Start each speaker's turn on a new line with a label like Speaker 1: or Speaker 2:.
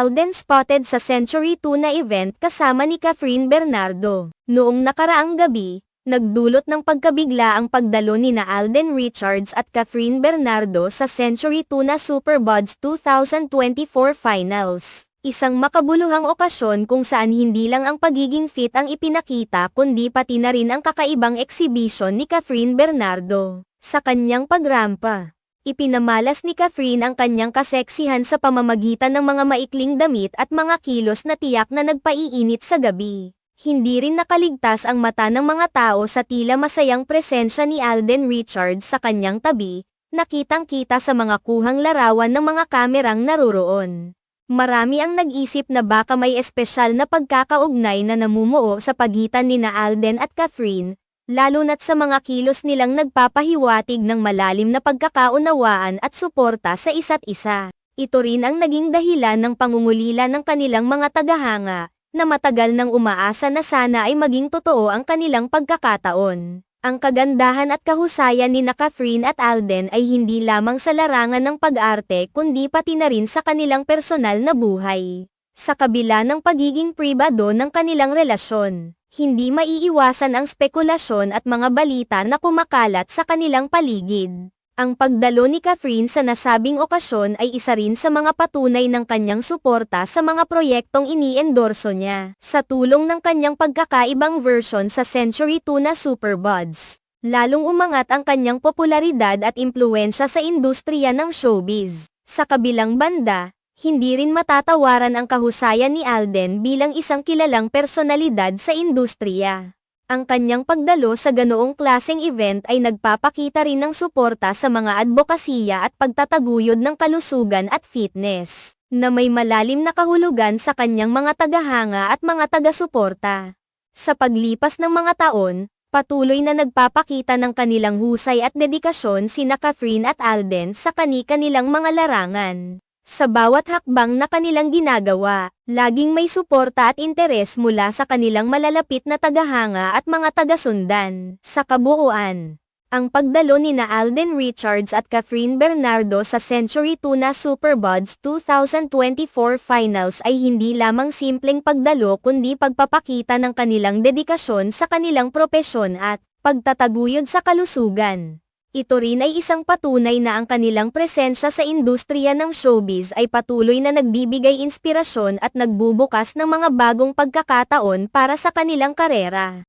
Speaker 1: Alden spotted sa Century Tuna event kasama ni Catherine Bernardo. Noong nakaraang gabi, nagdulot ng pagkabigla ang pagdalo nina Alden Richards at Catherine Bernardo sa Century Tuna Superbuds 2024 Finals. Isang makabuluhang okasyon kung saan hindi lang ang pagiging fit ang ipinakita kundi pati na rin ang kakaibang exhibition ni Catherine Bernardo. Sa kanyang pagrampa, ipinamalas ni Catherine ang kanyang kaseksihan sa pamamagitan ng mga maikling damit at mga kilos na tiyak na nagpaiinit sa gabi. Hindi rin nakaligtas ang mata ng mga tao sa tila masayang presensya ni Alden Richards sa kanyang tabi, nakitang-kita sa mga kuhang larawan ng mga kamerang naroroon. Marami ang nag-isip na baka may espesyal na pagkakaugnay na namumuo sa pagitan nina Alden at Catherine, lalo na't sa mga kilos nilang nagpapahiwatig ng malalim na pagkakaunawaan at suporta sa isa't isa. Ito rin ang naging dahilan ng pangungulila ng kanilang mga tagahanga, na matagal nang umaasa na sana ay maging totoo ang kanilang pagkakataon. Ang kagandahan at kahusayan ni Catherine at Alden ay hindi lamang sa larangan ng pag-arte kundi pati na rin sa kanilang personal na buhay. Sa kabila ng pagiging pribado ng kanilang relasyon, hindi maiiwasan ang spekulasyon at mga balita na kumakalat sa kanilang paligid. Ang pagdalo ni Catherine sa nasabing okasyon ay isa rin sa mga patunay ng kanyang suporta sa mga proyektong iniendorso niya. Sa tulong ng kanyang pagkakaibang version sa Century Tuna Superbuds, lalong umangat ang kanyang popularidad at impluwensya sa industriya ng showbiz. Sa kabilang banda, hindi rin matatawaran ang kahusayan ni Alden bilang isang kilalang personalidad sa industriya. Ang kanyang pagdalo sa ganoong klaseng event ay nagpapakita rin ng suporta sa mga advokasya at pagtataguyod ng kalusugan at fitness, na may malalim na kahulugan sa kanyang mga tagahanga at mga taga-suporta. Sa paglipas ng mga taon, patuloy na nagpapakita ng kanilang husay at dedikasyon sina Catherine at Alden sa kani-kanilang mga larangan. Sa bawat hakbang na kanilang ginagawa, laging may suporta at interes mula sa kanilang malalapit na tagahanga at mga tagasundan. Sa kabuuan, ang pagdalo nina Alden Richards at Catherine Bernardo sa Century Tuna Superbuds 2024 Finals ay hindi lamang simpleng pagdalo kundi pagpapakita ng kanilang dedikasyon sa kanilang propesyon at pagtataguyod sa kalusugan. Ito rin ay isang patunay na ang kanilang presensya sa industriya ng showbiz ay patuloy na nagbibigay inspirasyon at nagbubukas ng mga bagong pagkakataon para sa kanilang karera.